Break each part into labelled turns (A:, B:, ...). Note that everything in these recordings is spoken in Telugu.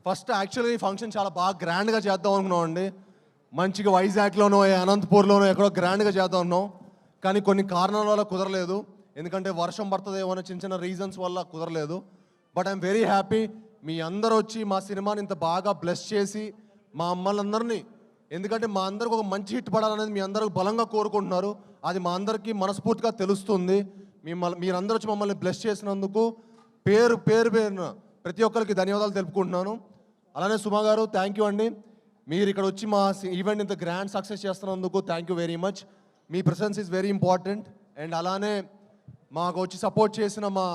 A: ఫస్ట్ యాక్చువల్గా ఈ ఫంక్షన్ చాలా బాగా గ్రాండ్గా చేద్దాం అనుకున్నాం అండి. మంచిగా వైజాగ్లోనో అనంతపూర్లోనో ఎక్కడో గ్రాండ్గా చేద్దాం అనుకున్నాం. కానీ కొన్ని కారణాల వల్ల కుదరలేదు. ఎందుకంటే వర్షం పడుతుందేమో అనే చిన్న చిన్న రీజన్స్ వల్ల కుదరలేదు. బట్ ఐఎమ్ వెరీ హ్యాపీ మీ అందరూ వచ్చి మా సినిమాని ఇంత బాగా బ్లెస్ చేసి మా అమ్మలందరినీ, ఎందుకంటే మా అందరికి ఒక మంచి హిట్ పడాలనేది మీ అందరూ బలంగా కోరుకుంటున్నారు. అది మా అందరికీ మనస్ఫూర్తిగా తెలుస్తుంది. మీరందరూ వచ్చి మమ్మల్ని బ్లెస్ చేసినందుకు పేరున ప్రతి ఒక్కరికి ధన్యవాదాలు తెలుపుకుంటున్నాను. అలానే సుమా గారు థ్యాంక్ యూ అండి. మీరు ఇక్కడ వచ్చి మా ఈవెంట్ ఇంత గ్రాండ్ సక్సెస్ చేస్తున్నందుకు thank you very much. Me presence is very important. And అలానే మాకు వచ్చి సపోర్ట్ చేసిన మా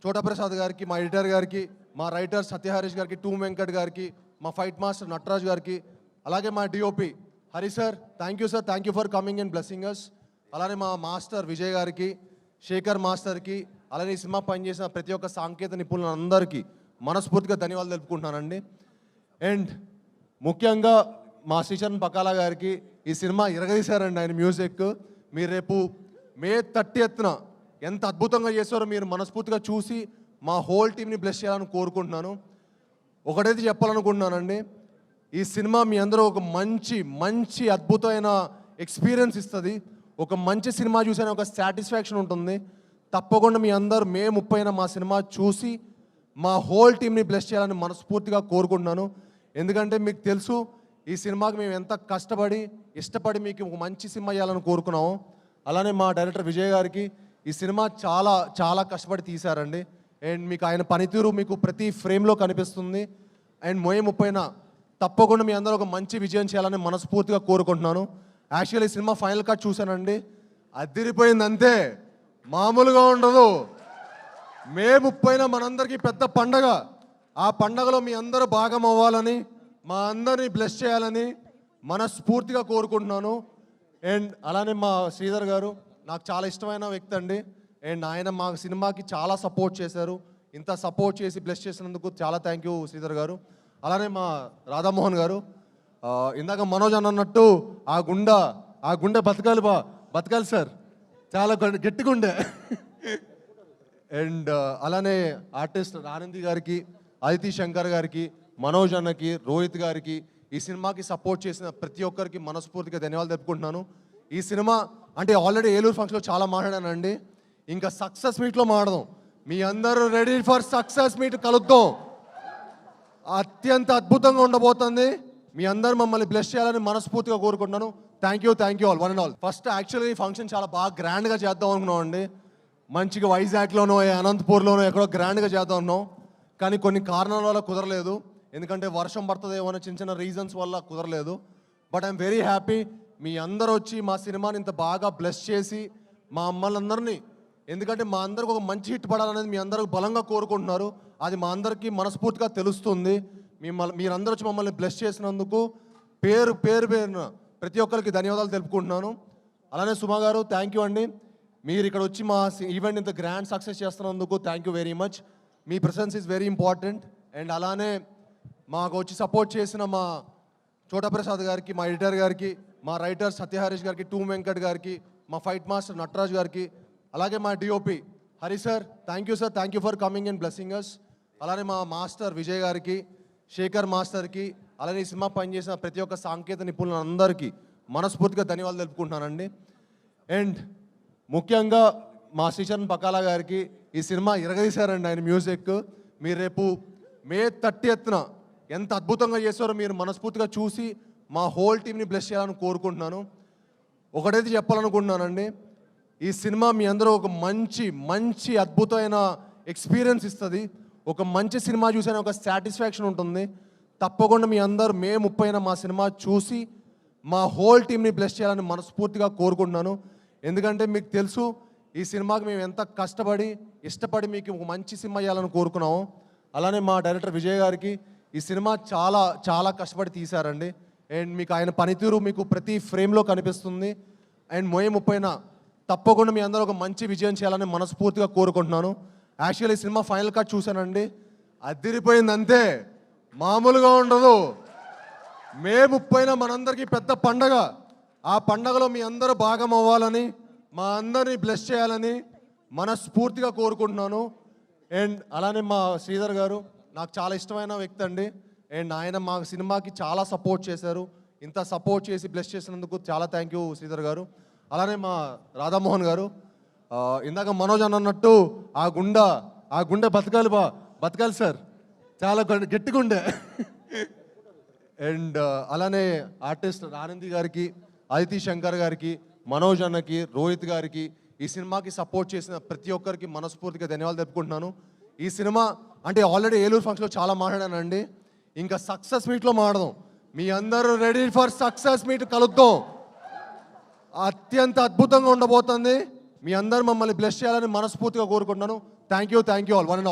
A: చోటా ప్రసాద్ గారికి, మా ఎడిటర్ గారికి, మా రైటర్ సత్యహరీష్ గారికి, టూ వెంకట్ గారికి, మా ఫైట్ మాస్టర్ నటరాజ్ గారికి, అలాగే మా DOP Hari sir thank you sir, thank you for coming and blessing us. అలానే మా మాస్టర్ విజయ్ గారికి, శేఖర్ మాస్టర్కి, అలానే ఈ సినిమా పనిచేసిన ప్రతి ఒక్క సాంకేతిక నిపుణులందరికీ మనస్ఫూర్తిగా ధన్యవాదాలు తెలుపుకుంటున్నానండి. అండ్ ముఖ్యంగా మా శ్రీచరణ్ పకాలా గారికి ఈ సినిమా ఇరగదీశారండి ఆయన మ్యూజిక్. మీరు రేపు మే 30న ఎంత అద్భుతంగా చేస్తారో మీరు మనస్ఫూర్తిగా చూసి మా హోల్ టీమ్ని బ్లెస్ చేయాలని కోరుకుంటున్నాను. ఒకటైతే చెప్పాలనుకుంటున్నానండి, ఈ సినిమా మీ అందరూ ఒక మంచి అద్భుతమైన ఎక్స్పీరియన్స్ ఇస్తుంది. ఒక మంచి సినిమా చూసే ఒక సాటిస్ఫాక్షన్ ఉంటుంది. తప్పకుండా మీ అందరూ మే 30న మా సినిమా చూసి మా హోల్ టీమ్ని బ్లెస్ చేయాలని మనస్ఫూర్తిగా కోరుకుంటున్నాను. ఎందుకంటే మీకు తెలుసు ఈ సినిమాకి మేము ఎంత కష్టపడి ఇష్టపడి మీకు ఒక మంచి సినిమా ఇవ్వాలని కోరుకున్నాము. అలానే మా డైరెక్టర్ విజయ్ గారికి ఈ సినిమా చాలా కష్టపడి తీశారండి. అండ్ మీకు ఆయన పనితీరు మీకు ప్రతి ఫ్రేమ్లో కనిపిస్తుంది. అండ్ మే 30న తప్పకుండా మీ అందరూ ఒక మంచి విజయం చేయాలని మనస్ఫూర్తిగా కోరుకుంటున్నాను. యాక్చువల్లీ ఈ సినిమా ఫైనల్ కట్ చూశానండి, అదిరిపోయింది అంతే, మామూలుగా ఉండదు. మే 30న మనందరికీ పెద్ద పండగ. ఆ పండగలో మీ అందరూ భాగం అవ్వాలని, మా అందరినీ బ్లెస్ చేయాలని మనస్ఫూర్తిగా కోరుకుంటున్నాను. అండ్ అలానే మా శ్రీధర్ గారు నాకు చాలా ఇష్టమైన వ్యక్తి అండి. అండ్ ఆయన మా సినిమాకి చాలా సపోర్ట్ చేశారు. ఇంత సపోర్ట్ చేసి బ్లెస్ చేసినందుకు చాలా థ్యాంక్ యూ శ్రీధర్ గారు. అలానే మా రాధామోహన్ గారు, ఇందాక మనోజ్ అన్నట్టు ఆ గుండె బతకాలి సార్, చాలా గట్టిగా ఉండే. అండ్ అలానే ఆర్టిస్ట్ ఆనంది గారికి, అదితి శంకర్ గారికి, మనోజ్ అన్నకి, రోహిత్ గారికి, ఈ సినిమాకి సపోర్ట్ చేసిన ప్రతి ఒక్కరికి మనస్ఫూర్తిగా ధన్యవాదాలు చెప్పుకుంటున్నాను. ఈ సినిమా అంటే ఆల్రెడీ ఏలూరు ఫంక్షన్లో చాలా మాట్లాడానండి, ఇంకా సక్సెస్ మీట్లో మాట్లాడదాం. మీ అందరూ రెడీ ఫర్ సక్సెస్ మీట్, కలుద్దాం. అత్యంత అద్భుతంగా ఉండబోతుంది. మీ అందరూ మమ్మల్ని బ్లెస్ చేయాలని మనస్ఫూర్తిగా కోరుకుంటున్నాను. Thank you all, one and all. First యాక్చువల్గా ఈ ఫంక్షన్ చాలా బాగా గ్రాండ్గా చేద్దాం అనుకున్నాం అండి. మంచిగా వైజాగ్లోనో అనంతపూర్లోనో ఎక్కడో గ్రాండ్గా చేద్దాం అనుకున్నాం. కానీ కొన్ని కారణాల వల్ల కుదరలేదు. ఎందుకంటే వర్షం పడుతుందేమో అనే చిన్న చిన్న రీజన్స్ వల్ల కుదరలేదు. బట్ ఐఎమ్ వెరీ హ్యాపీ మీ అందరూ వచ్చి మా సినిమాని ఇంత బాగా బ్లెస్ చేసి మా అమ్మలందరినీ, ఎందుకంటే మా అందరికి ఒక మంచి హిట్ పడాలనేది మీ అందరూ బలంగా కోరుకుంటున్నారు. అది మా అందరికీ మనస్ఫూర్తిగా తెలుస్తుంది. మీరందరూ వచ్చి మమ్మల్ని బ్లెస్ చేసినందుకు పేరున ప్రతి ఒక్కరికి ధన్యవాదాలు తెలుపుకుంటున్నాను. అలానే సుమా గారు థ్యాంక్ యూ అండి. మీరు ఇక్కడ వచ్చి మా ఈవెంట్ ఇంత గ్రాండ్ సక్సెస్ చేస్తున్నందుకు thank you very much. Me presence is very important. And అలానే మాకు వచ్చి సపోర్ట్ చేసిన మా చోటా ప్రసాద్ గారికి, మా ఎడిటర్ గారికి, మా రైటర్ సత్యహరీష్ గారికి, టూ వెంకట్ గారికి, మా ఫైట్ మాస్టర్ నటరాజ్ గారికి, అలాగే మా DOP Hari sir thank you for coming and blessing us. అలానే మా మాస్టర్ విజయ్ గారికి, శేఖర్ మాస్టర్కి, అలానే ఈ సినిమా పనిచేసిన ప్రతి ఒక్క సాంకేతిక నిపుణులందరికీ మనస్ఫూర్తిగా ధన్యవాదాలు తెలుపుకుంటున్నానండి. అండ్ ముఖ్యంగా మా శ్రీచరణ్ పకాలా గారికి ఈ సినిమా ఇరగదీశారండి ఆయన మ్యూజిక్. మీరు రేపు మే 30న ఎంత అద్భుతంగా చేస్తారో మీరు మనస్ఫూర్తిగా చూసి మా హోల్ టీమ్ని బ్లెస్ చేయాలని కోరుకుంటున్నాను. ఒకటైతే చెప్పాలనుకుంటున్నానండి, ఈ సినిమా మీ అందరూ ఒక మంచి అద్భుతమైన ఎక్స్పీరియన్స్ ఇస్తుంది. ఒక మంచి సినిమా చూసే ఒక సాటిస్ఫాక్షన్ ఉంటుంది. తప్పకుండా మీ అందరూ మే 30న మా సినిమా చూసి మా హోల్ టీమ్ని బ్లెస్ చేయాలని మనస్ఫూర్తిగా కోరుకుంటున్నాను. ఎందుకంటే మీకు తెలుసు ఈ సినిమాకి మేము ఎంత కష్టపడి ఇష్టపడి మీకు ఒక మంచి సినిమా ఇవ్వాలని కోరుకున్నాము. అలానే మా డైరెక్టర్ విజయ్ గారికి ఈ సినిమా చాలా కష్టపడి తీశారండి. అండ్ మీకు ఆయన పనితీరు మీకు ప్రతి ఫ్రేమ్లో కనిపిస్తుంది. అండ్ మే 30న తప్పకుండా మీ అందరూ ఒక మంచి విజయం చేయాలని మనస్ఫూర్తిగా కోరుకుంటున్నాను. యాక్చువల్లీ ఈ సినిమా ఫైనల్ కట్ చూశానండి, అదిరిపోయింది అంతే, మామూలుగా ఉండదు. మే 30న మనందరికీ పెద్ద పండగ. ఆ పండగలో మీ అందరూ భాగం అవ్వాలని, మా అందరినీ బ్లెస్ చేయాలని మనస్ఫూర్తిగా కోరుకుంటున్నాను. అండ్ అలానే మా శ్రీధర్ గారు నాకు చాలా ఇష్టమైన వ్యక్తి అండి. అండ్ ఆయన మా సినిమాకి చాలా సపోర్ట్ చేశారు. ఇంత సపోర్ట్ చేసి బ్లెస్ చేసినందుకు చాలా థ్యాంక్ యూ శ్రీధర్ గారు. అలానే మా రాధామోహన్ గారు, ఇందాక మనోజ్ అన్నట్టు ఆ గుండె బతకాలి సార్, చాలా గట్టిగా ఉండే. అండ్ అలానే ఆర్టిస్ట్ ఆనంది గారికి, అదితి శంకర్ గారికి, మనోజ్ అన్నకి, రోహిత్ గారికి, ఈ సినిమాకి సపోర్ట్ చేసిన ప్రతి ఒక్కరికి మనస్ఫూర్తిగా ధన్యవాదాలు తెలుపుకుంటున్నాను. ఈ సినిమా అంటే ఆల్రెడీ ఏలూరు ఫంక్షన్లో చాలా మాట్లాడానండి, ఇంకా సక్సెస్ మీట్లో మాట్లాడదాం. మీ అందరూ రెడీ ఫర్ సక్సెస్ మీట్, కలుద్దాం. అత్యంత అద్భుతంగా ఉండబోతుంది. మీ అందరూ మమ్మల్ని బ్లెస్ చేయాలని మనస్ఫూర్తిగా కోరుకుంటున్నాను. Thank you all, one and all.